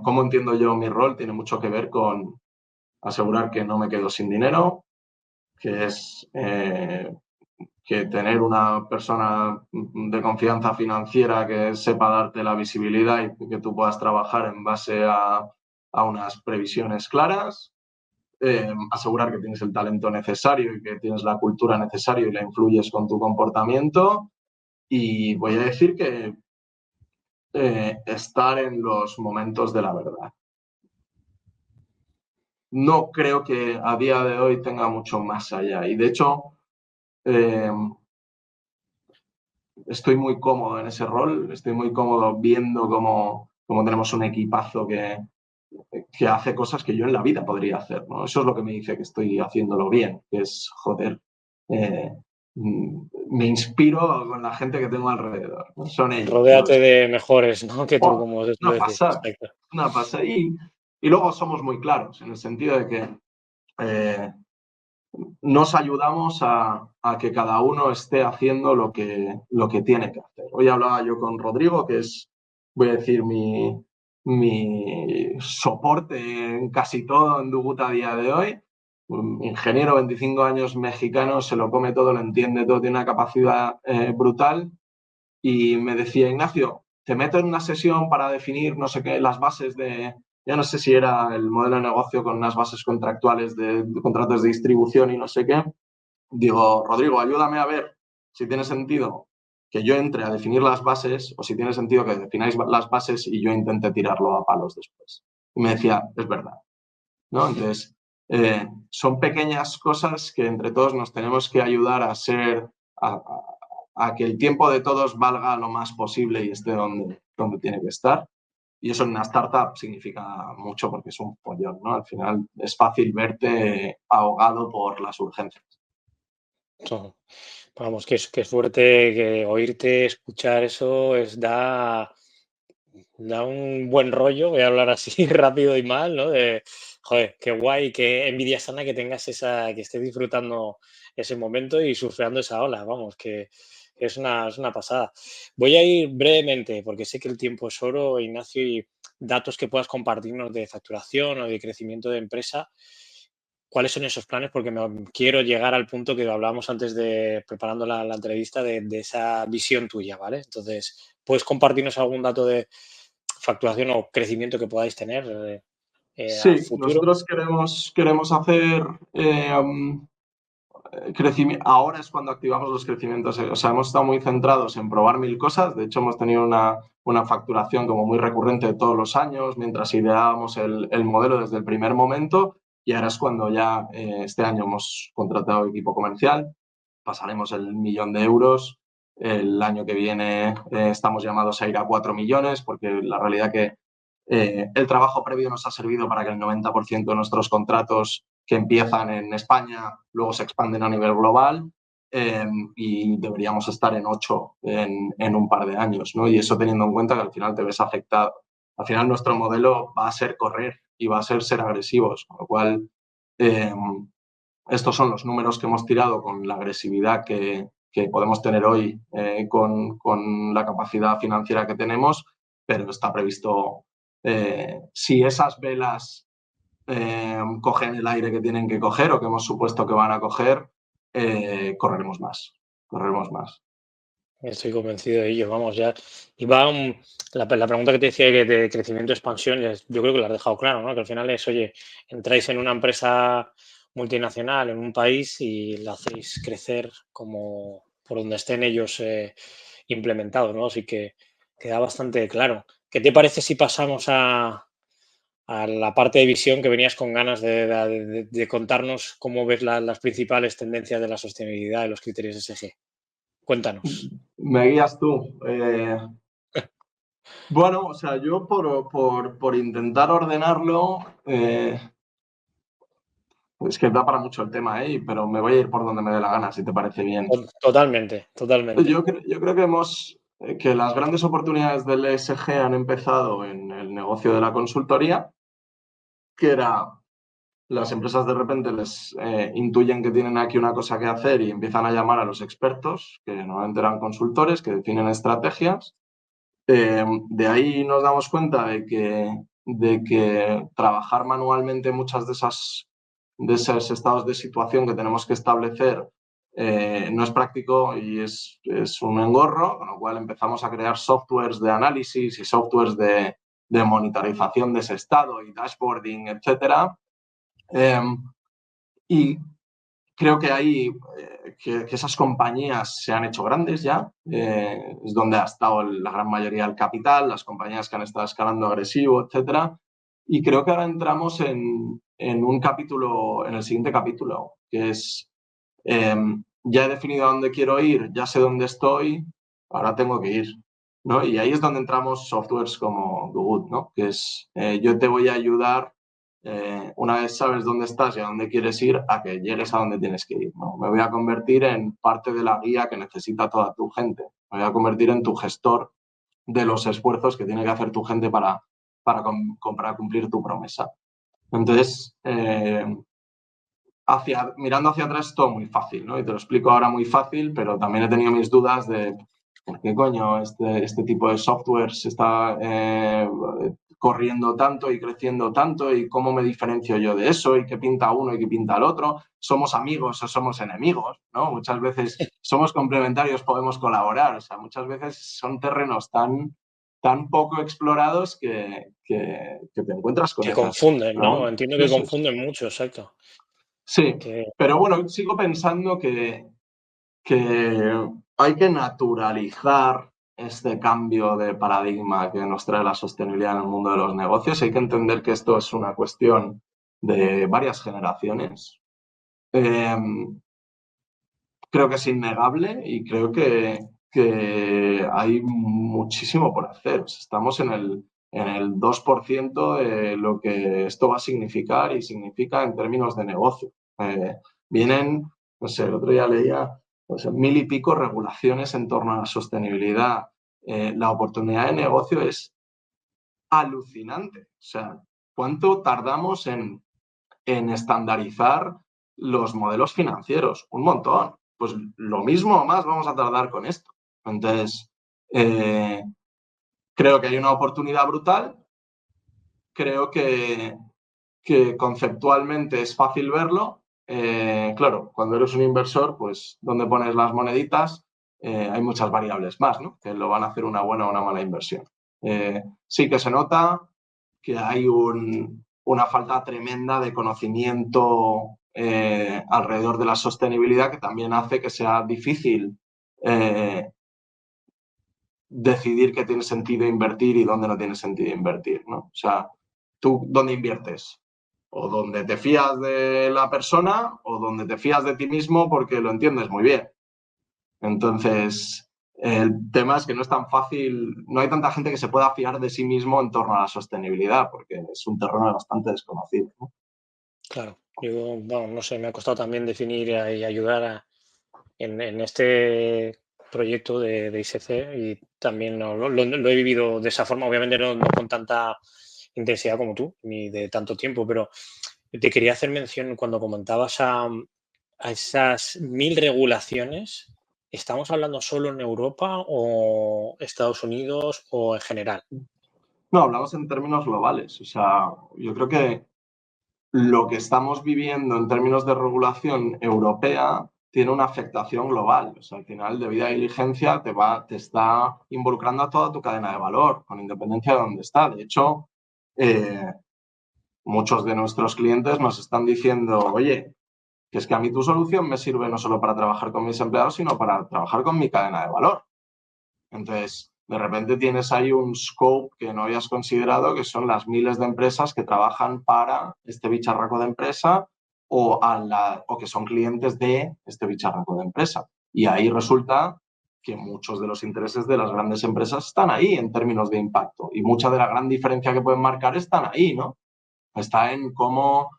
S2: cómo entiendo yo mi rol, tiene mucho que ver con asegurar que no me quedo sin dinero, que es que tener una persona de confianza financiera que sepa darte la visibilidad y que tú puedas trabajar en base a unas previsiones claras, asegurar que tienes el talento necesario y que tienes la cultura necesaria y la influyes con tu comportamiento. Y voy a decir que estar en los momentos de la verdad. No creo que a día de hoy tenga mucho más allá. Y de hecho, eh, estoy muy cómodo en ese rol, estoy muy cómodo viendo cómo tenemos un equipazo que hace cosas que yo en la vida podría hacer, ¿no? Eso es lo que me dice que estoy haciéndolo bien, que es, joder, eh, me inspiro con la gente que tengo alrededor, ¿no? Son ellos.
S1: Rodéate de mejores, ¿no? Que tú,
S2: Oh,
S1: como se
S2: una
S1: suele decir.
S2: pasada,
S1: Exacto.
S2: una pasada. Y luego somos muy claros, en el sentido de que eh, nos ayudamos a que cada uno esté haciendo lo que tiene que hacer. Hoy hablaba yo con Rodrigo, que es, voy a decir, mi soporte en casi todo en Dugut a día de hoy. Un ingeniero, 25 años, mexicano, se lo come todo, lo entiende todo, tiene una capacidad brutal. Y me decía, Ignacio, te meto en una sesión para definir, no sé qué, las bases ya no sé si era el modelo de negocio con unas bases contractuales de contratos de distribución y no sé qué. Digo, Rodrigo, ayúdame a ver si tiene sentido que yo entre a definir las bases o si tiene sentido que defináis las bases y yo intente tirarlo a palos después. Y me decía, es verdad. ¿no? Entonces, son pequeñas cosas que entre todos nos tenemos que ayudar a que el tiempo de todos valga lo más posible y esté donde tiene que estar. Y eso en una startup significa mucho porque es un follón, ¿no? Al final es fácil verte ahogado por las urgencias.
S1: Todo. Vamos, que es fuerte que oírte, escuchar eso, da un buen rollo, voy a hablar así rápido y mal, ¿no? De, joder, qué guay, qué envidia sana que tengas que estés disfrutando ese momento y surfeando esa ola, vamos, que es una pasada. Voy a ir brevemente, porque sé que el tiempo es oro, Ignacio, y datos que puedas compartirnos de facturación o de crecimiento de empresa. ¿Cuáles son esos planes? Porque quiero llegar al punto que hablábamos antes de preparando la entrevista de esa visión tuya, ¿vale? Entonces, ¿puedes compartirnos algún dato de facturación o crecimiento que podáis tener a
S2: Sí,
S1: futuro?
S2: nosotros queremos hacer crecimiento. Ahora es cuando activamos los crecimientos. O sea, hemos estado muy centrados en probar mil cosas. De hecho, hemos tenido una facturación como muy recurrente todos los años mientras ideábamos el modelo desde el primer momento. Y ahora es cuando ya este año hemos contratado equipo comercial. Pasaremos el 1.000.000 de euros. El año que viene estamos llamados a ir a 4 millones porque la realidad que el trabajo previo nos ha servido para que el 90% de nuestros contratos que empiezan en España luego se expanden a nivel global y deberíamos estar en 8 en un par de años, ¿no? Y eso teniendo en cuenta que al final te ves afectado. Al final nuestro modelo va a ser correr y va a ser agresivos, con lo cual eh, estos son los números que hemos tirado con la agresividad que podemos tener hoy con la capacidad financiera que tenemos, pero está previsto, si esas velas cogen el aire que tienen que coger o que hemos supuesto que van a coger, correremos más, correremos más.
S1: Estoy convencido de ello, vamos, ya. Y va la pregunta que te decía de crecimiento, expansión, yo creo que lo has dejado claro, ¿no? Que al final es, oye, entráis en una empresa multinacional en un país y la hacéis crecer como por donde estén ellos implementados, ¿no? Así que queda bastante claro. ¿Qué te parece si pasamos a la parte de visión que venías con ganas de contarnos cómo ves las principales tendencias de la sostenibilidad y los criterios ESG? Cuéntanos.
S2: Me guías tú. Bueno, o sea, yo por intentar ordenarlo, es que da para mucho el tema, pero me voy a ir por donde me dé la gana, si te parece bien.
S1: Totalmente, totalmente.
S2: Yo creo que las grandes oportunidades del ESG han empezado en el negocio de la consultoría, que era las empresas de repente les intuyen que tienen aquí una cosa que hacer y empiezan a llamar a los expertos, que normalmente eran consultores, que definen estrategias. De ahí nos damos cuenta de que trabajar manualmente muchas de esos estados de situación que tenemos que establecer no es práctico y es un engorro, con lo cual empezamos a crear softwares de análisis y softwares de monitorización de ese estado y dashboarding, etcétera. Y creo que ahí que esas compañías se han hecho grandes ya, es donde ha estado la gran mayoría del capital, las compañías que han estado escalando agresivo, etcétera. Y creo que ahora entramos en un capítulo, en el siguiente capítulo, que es eh, ya he definido a dónde quiero ir, ya sé dónde estoy, ahora tengo que ir, ¿no? Y ahí es donde entramos softwares como Good, ¿no? Que es yo te voy a ayudar una vez sabes dónde estás y a dónde quieres ir, a que llegues a donde tienes que ir, ¿no? Me voy a convertir en parte de la guía que necesita toda tu gente. Me voy a convertir en tu gestor de los esfuerzos que tiene que hacer tu gente para cumplir tu promesa. Entonces, mirando hacia atrás es todo muy fácil, ¿no? Y te lo explico ahora muy fácil, pero también he tenido mis dudas de por qué coño este tipo de software se está corriendo tanto y creciendo tanto y cómo me diferencio yo de eso y qué pinta uno y qué pinta el otro. ¿Somos amigos o somos enemigos? ¿No? Muchas veces somos complementarios, podemos colaborar. O sea, muchas veces son terrenos tan poco explorados que te encuentras con
S1: Que
S2: esas
S1: confunden, ¿no?
S2: preguntas.
S1: Entiendo
S2: Sí,
S1: que
S2: sí,
S1: confunden mucho, exacto.
S2: sí,
S1: Que
S2: pero bueno, sigo pensando que hay que naturalizar este cambio de paradigma que nos trae la sostenibilidad en el mundo de los negocios. Hay que entender que esto es una cuestión de varias generaciones. Eh, Creo que es innegable y creo que hay muchísimo por hacer. O sea, estamos en el 2% de lo que esto va a significar y significa en términos de negocio. Vienen, no sé, el otro día leía, pues, 1000 y pico regulaciones en torno a la sostenibilidad. La oportunidad de negocio es alucinante. O sea, ¿cuánto tardamos en estandarizar los modelos financieros? Un montón. Pues lo mismo o más vamos a tardar con esto. Entonces, creo que hay una oportunidad brutal. Creo que conceptualmente es fácil verlo. Claro, cuando eres un inversor, pues donde pones las moneditas, hay muchas variables más, ¿no? Que lo van a hacer una buena o una mala inversión. Sí que se nota que hay una falta tremenda de conocimiento alrededor de la sostenibilidad, que también hace que sea difícil decidir qué tiene sentido invertir y dónde no tiene sentido invertir, ¿no? O sea, ¿tú dónde inviertes? O donde te fías de la persona o donde te fías de ti mismo porque lo entiendes muy bien. Entonces, el tema es que no es tan fácil, no hay tanta gente que se pueda fiar de sí mismo en torno a la sostenibilidad, porque es un terreno bastante desconocido, ¿no?
S1: Claro, yo no sé, me ha costado también definir y ayudar en este proyecto de ISC y también lo he vivido de esa forma, obviamente no con tanta intensidad como tú, ni de tanto tiempo, pero te quería hacer mención cuando comentabas a esas 1000 regulaciones. ¿Estamos hablando solo en Europa o Estados Unidos o en general?
S2: No, hablamos en términos globales. O sea, yo creo que lo que estamos viviendo en términos de regulación europea tiene una afectación global. O sea, al final, debida diligencia te está involucrando a toda tu cadena de valor, con independencia de dónde está. De hecho, eh, muchos de nuestros clientes nos están diciendo, oye, que es que a mí tu solución me sirve no solo para trabajar con mis empleados, sino para trabajar con mi cadena de valor. Entonces, de repente tienes ahí un scope que no habías considerado, que son las miles de empresas que trabajan para este bicharraco de empresa o que son clientes de este bicharraco de empresa. Y ahí resulta que muchos de los intereses de las grandes empresas están ahí en términos de impacto y mucha de la gran diferencia que pueden marcar están ahí, ¿no? Está en cómo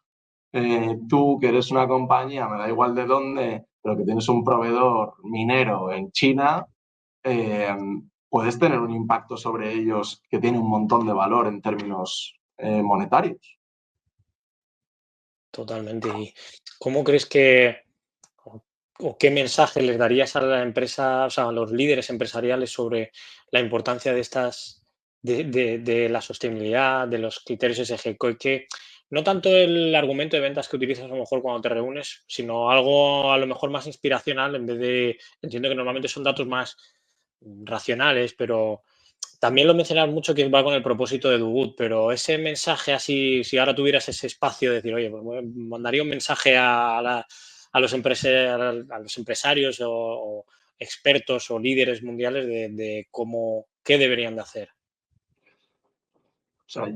S2: tú, que eres una compañía, me da igual de dónde, pero que tienes un proveedor minero en China, eh, puedes tener un impacto sobre ellos que tiene un montón de valor en términos monetarios.
S1: Totalmente. ¿Y cómo crees que o o qué mensaje les darías a la empresa, o sea, a los líderes empresariales sobre la importancia de estas de la sostenibilidad, de los criterios ESG? Que no tanto el argumento de ventas que utilizas a lo mejor cuando te reúnes, sino algo a lo mejor más inspiracional en vez de entiendo que normalmente son datos más racionales, pero también lo mencionas mucho que va con el propósito de Dugut, pero ese mensaje así, si ahora tuvieras ese espacio de decir, oye, pues mandaría un mensaje a los empresarios o expertos o líderes mundiales de cómo, qué deberían de hacer.
S2: O sea,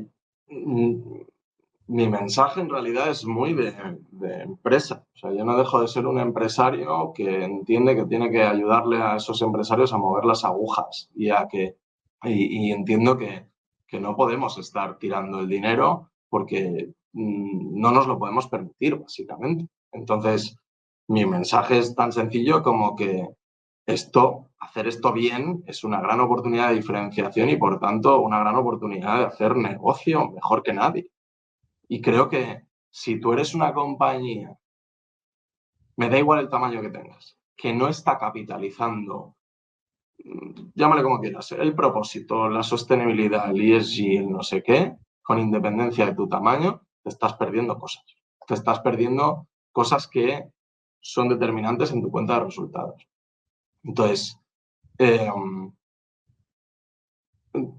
S2: mi mensaje en realidad es muy de empresa. O sea, yo no dejo de ser un empresario que entiende que tiene que ayudarle a esos empresarios a mover las agujas y entiendo que no podemos estar tirando el dinero porque no nos lo podemos permitir, básicamente. Entonces, mi mensaje es tan sencillo como que hacer esto bien es una gran oportunidad de diferenciación y, por tanto, una gran oportunidad de hacer negocio mejor que nadie. Y creo que si tú eres una compañía, me da igual el tamaño que tengas, que no está capitalizando, llámale como quieras, el propósito, la sostenibilidad, el ESG, el no sé qué, con independencia de tu tamaño, te estás perdiendo cosas. Te estás perdiendo cosas que son determinantes en tu cuenta de resultados. Entonces, eh,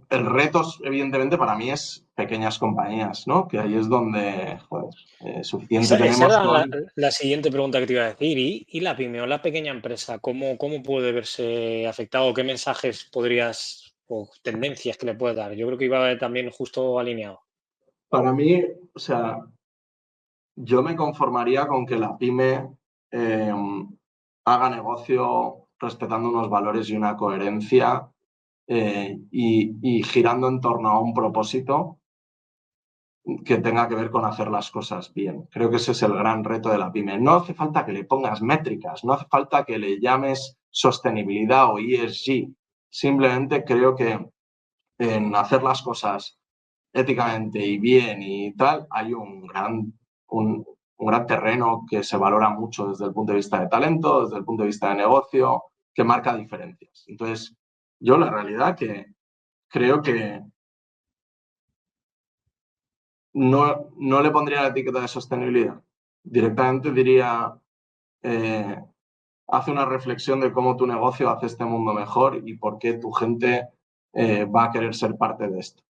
S2: el reto, evidentemente, para mí es pequeñas compañías, ¿no? Que ahí es donde, joder, suficiente
S1: Esa
S2: tenemos
S1: era
S2: con.
S1: la siguiente pregunta que te iba a decir. ¿Y la pyme o la pequeña empresa, cómo puede verse afectado? ¿Qué mensajes podrías o tendencias que le puedes dar? Yo creo que iba también justo alineado.
S2: Para mí, o sea, yo me conformaría con que la pyme eh, haga negocio respetando unos valores y una coherencia y girando en torno a un propósito que tenga que ver con hacer las cosas bien. Creo que ese es el gran reto de la pyme. No hace falta que le pongas métricas, no hace falta que le llames sostenibilidad o ESG. Simplemente creo que en hacer las cosas éticamente y bien y tal, hay un gran terreno que se valora mucho desde el punto de vista de talento, desde el punto de vista de negocio, que marca diferencias. Entonces, yo la realidad que creo que no le pondría la etiqueta de sostenibilidad. Directamente diría, eh, hace una reflexión de cómo tu negocio hace este mundo mejor y por qué tu gente va a querer ser parte de esto.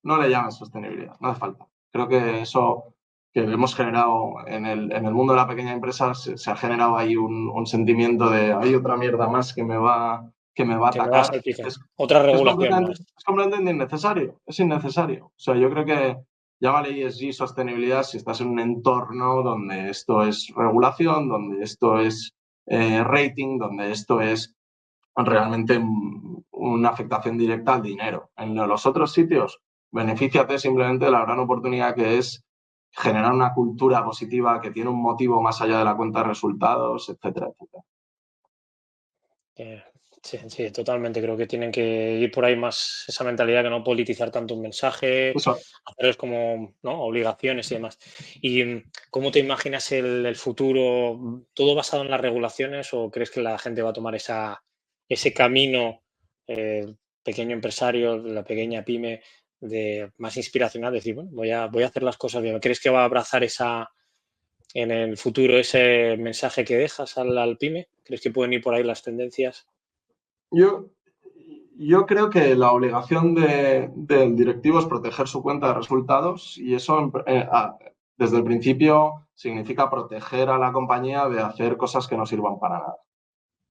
S2: No le llames sostenibilidad, no hace falta. Creo que eso que hemos generado en el mundo de la pequeña empresa se ha generado ahí un sentimiento de hay otra mierda más que me va a
S1: Que me va a
S2: atacar.
S1: salpicar. Otra regulación más.
S2: Es completamente innecesario, es innecesario. O sea, yo creo que llámale ESG sostenibilidad si estás en un entorno donde esto es regulación, donde esto es rating, donde esto es realmente una afectación directa al dinero. En los otros sitios, benefíciate simplemente de la gran oportunidad que es generar una cultura positiva que tiene un motivo más allá de la cuenta de resultados, etcétera, etcétera.
S1: Sí, sí, totalmente. Creo que tienen que ir por ahí más esa mentalidad que no politizar tanto un mensaje,
S2: Eso,
S1: hacerles como, ¿no?, obligaciones y demás. ¿Y cómo te imaginas el futuro? ¿Todo basado en las regulaciones o crees que la gente va a tomar ese camino, pequeño empresario, la pequeña pyme, de más inspiracional? Decir, bueno, voy a hacer las cosas bien. ¿Crees que va a abrazar en el futuro ese mensaje que dejas al pyme? ¿Crees que pueden ir por ahí las tendencias?
S2: yo, yo creo que la obligación del directivo es proteger su cuenta de resultados y eso desde el principio significa proteger a la compañía de hacer cosas que no sirvan para nada.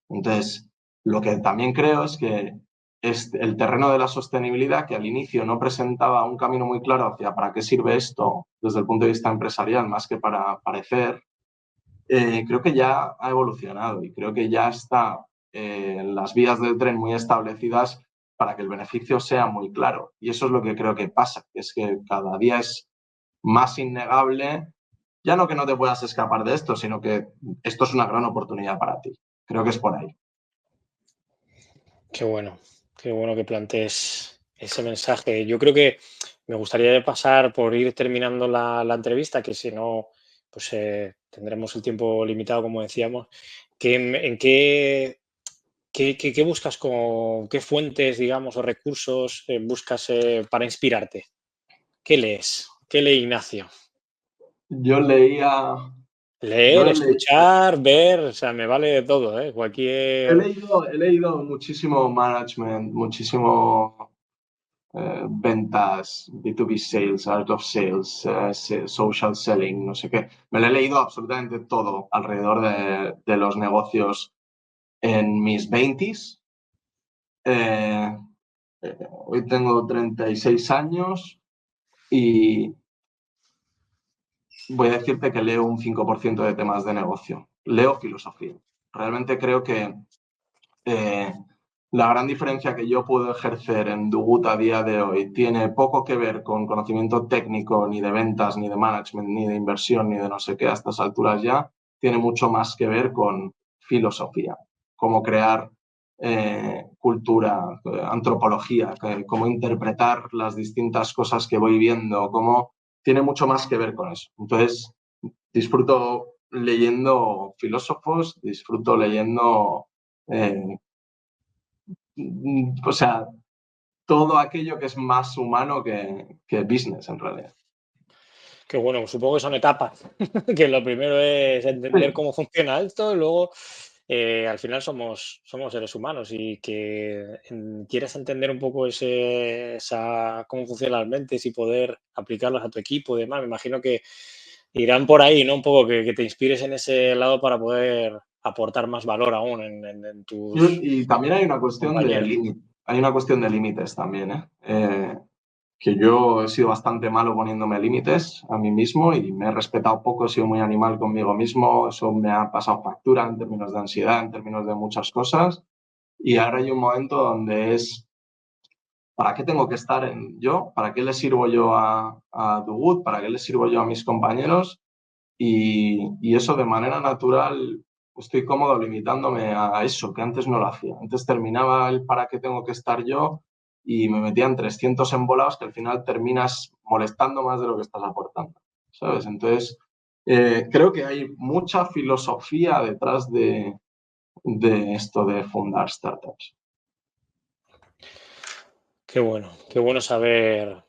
S2: Entonces, lo que también creo es que el terreno de la sostenibilidad, que al inicio no presentaba un camino muy claro hacia para qué sirve esto desde el punto de vista empresarial, más que para parecer, creo que ya ha evolucionado y creo que ya está las vías del tren muy establecidas para que el beneficio sea muy claro. Y eso es lo que creo que pasa, que es que cada día es más innegable, ya no que no te puedas escapar de esto, sino que esto es una gran oportunidad para ti. Creo que es por ahí.
S1: Qué bueno que plantees ese mensaje. Yo creo que me gustaría pasar por ir terminando la entrevista, que si no, pues tendremos el tiempo limitado, como decíamos. ¿En qué buscas, qué fuentes, digamos, o recursos buscas para inspirarte? ¿Qué lees? ¿Qué lee Ignacio?
S2: Yo leía,
S1: Leer,
S2: yo le-
S1: escuchar, ver, o sea, me vale de todo, ¿eh? Cualquier...
S2: he leído muchísimo management, muchísimo ventas, B2B sales, art of sales, social selling, no sé qué. Me lo he leído absolutamente todo alrededor de los negocios en mis 20s. Eh, Hoy tengo 36 años y voy a decirte que leo un 5% de temas de negocio. Leo filosofía. Realmente creo que eh, la gran diferencia que yo puedo ejercer en Dugut a día de hoy tiene poco que ver con conocimiento técnico, ni de ventas, ni de management, ni de inversión, ni de no sé qué a estas alturas ya. Tiene mucho más que ver con filosofía, cómo crear cultura, antropología, cómo interpretar las distintas cosas que voy viendo, cómo tiene mucho más que ver con eso. Entonces, disfruto leyendo filósofos, disfruto leyendo eh, o sea, todo aquello que es más humano que business en realidad.
S1: Que bueno, supongo que son etapas, que lo primero es entender
S2: Sí,
S1: cómo funciona esto, y luego al final somos seres humanos y que quieras entender un poco cómo funcionan las mentes y poder aplicarlas a tu equipo y demás. Me imagino que irán por ahí, ¿no? Un poco que te inspires en ese lado para poder aportar más valor aún en tus
S2: y también hay una cuestión de
S1: compañeros.
S2: límite, hay una cuestión de límites también, ¿eh? que yo he sido bastante malo poniéndome límites a mí mismo y me he respetado poco, he sido muy animal conmigo mismo, eso me ha pasado factura en términos de ansiedad, en términos de muchas cosas. Y ahora hay un momento donde es, ¿para qué tengo que estar yo? ¿Para qué le sirvo yo a Dugut? ¿Para qué le sirvo yo a mis compañeros? Y eso de manera natural estoy cómodo limitándome a eso, que antes no lo hacía. Antes terminaba el para qué tengo que estar yo y me metía en 300 embolados que al final terminas molestando más de lo que estás aportando, ¿sabes? Entonces, creo que hay mucha filosofía detrás de esto de fundar startups.
S1: Qué bueno saber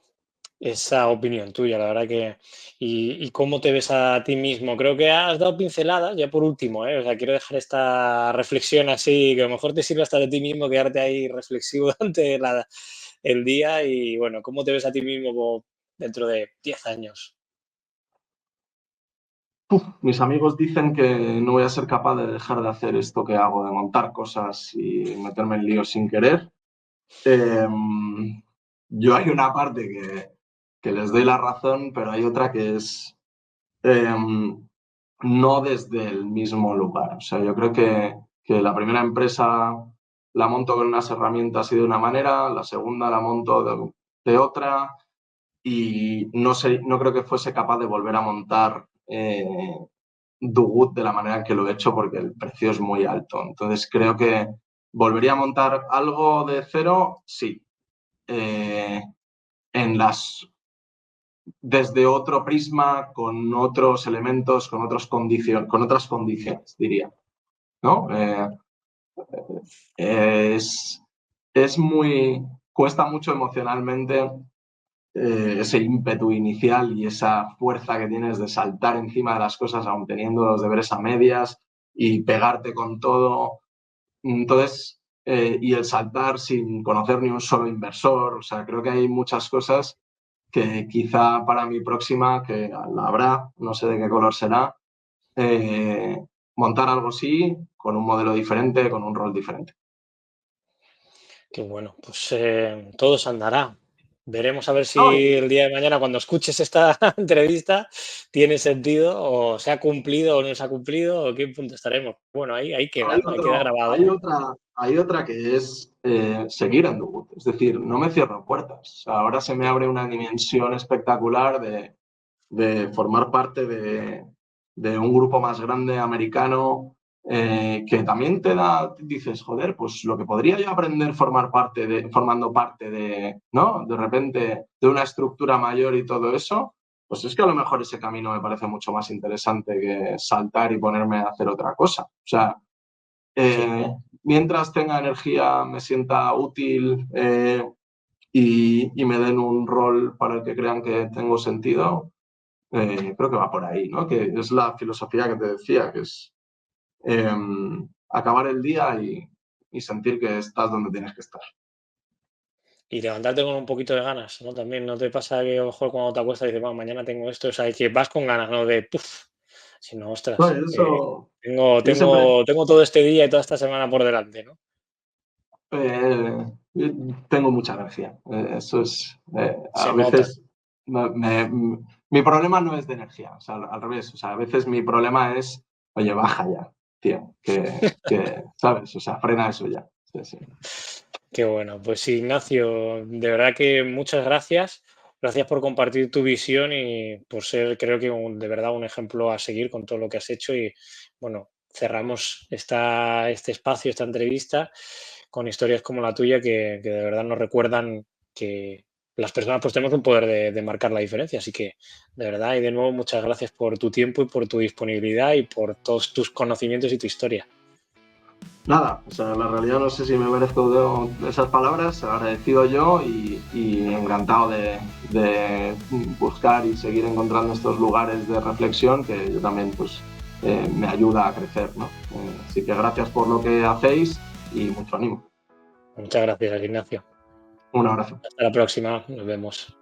S1: esa opinión tuya, la verdad que. Y cómo te ves a ti mismo. Creo que has dado pinceladas, ya por último, ¿eh? O sea, quiero dejar esta reflexión así, que a lo mejor te sirve hasta de ti mismo quedarte ahí reflexivo durante el día. Y bueno, ¿cómo te ves a ti mismo dentro de 10 años?
S2: Mis amigos dicen que no voy a ser capaz de dejar de hacer esto que hago, de montar cosas y meterme en líos sin querer. Eh, yo hay una parte que les doy la razón, pero hay otra que es eh, no desde el mismo lugar. O sea, yo creo que la primera empresa la monto con unas herramientas y de una manera, la segunda la monto de otra y no, sé, no creo que fuese capaz de volver a montar Dugut de la manera que lo he hecho porque el precio es muy alto. Entonces creo que volvería a montar algo de cero, sí. Eh, en las desde otro prisma, con otros elementos, con otras condiciones, diría. ¿No? Es, es muy. Cuesta mucho emocionalmente ese ímpetu inicial y esa fuerza que tienes de saltar encima de las cosas, aun teniendo los deberes a medias y pegarte con todo. Entonces, y el saltar sin conocer ni un solo inversor, o sea, creo que hay muchas cosas que quizá para mi próxima, que la habrá, no sé de qué color será, eh, montar algo así, con un modelo diferente, con un rol diferente.
S1: Qué bueno, pues todo se andará. Veremos a ver
S2: No,
S1: si el día de mañana, cuando escuches esta entrevista, tiene sentido o se ha cumplido o no se ha cumplido o qué punto estaremos. Bueno, ahí queda, ¿no? Ahí queda grabado.
S2: hay otra que es seguir en Dubut. Es decir, no me cierro puertas. Ahora se me abre una dimensión espectacular de formar parte de un grupo más grande americano que también te da, dices, joder, pues lo que podría yo aprender formando parte de, ¿no? De repente, de una estructura mayor y todo eso, pues es que a lo mejor ese camino me parece mucho más interesante que saltar y ponerme a hacer otra cosa. O sea,
S1: Sí.
S2: eh, mientras tenga energía, me sienta útil y me den un rol para el que crean que tengo sentido, creo que va por ahí, ¿no? Que es la filosofía que te decía, que es eh, acabar el día y sentir que estás donde tienes que estar.
S1: Y levantarte con un poquito de ganas, ¿no? También no te pasa que a lo mejor cuando te acuestas dices, bueno, mañana tengo esto, o sea, que vas con ganas, ¿no? De, puff, sino,
S2: No,
S1: ostras,
S2: yo siempre
S1: tengo todo este día y toda esta semana por delante, ¿no?
S2: eh, tengo mucha energía. Eso es, a
S1: Se nota.
S2: veces mi problema no es de energía, o sea, al revés. O sea, a veces mi problema es, oye, baja ya, tío, ¿sabes? O sea, frena eso ya. Sí, sí.
S1: Qué bueno. Pues sí, Ignacio, de verdad que muchas gracias. Gracias por compartir tu visión y por ser, creo que de verdad un ejemplo a seguir con todo lo que has hecho. Y bueno, cerramos este espacio, esta entrevista, con historias como la tuya que de verdad nos recuerdan que las personas pues tenemos un poder de marcar la diferencia. Así que de verdad y de nuevo muchas gracias por tu tiempo y por tu disponibilidad y por todos tus conocimientos y tu historia.
S2: Nada, o sea, la realidad no sé si me merezco de esas palabras, agradecido yo y encantado de buscar y seguir encontrando estos lugares de reflexión que yo también pues me ayuda a crecer, ¿no? Así que gracias por lo que hacéis y mucho ánimo.
S1: Muchas gracias, Ignacio.
S2: Un abrazo.
S1: Hasta la próxima. Nos vemos.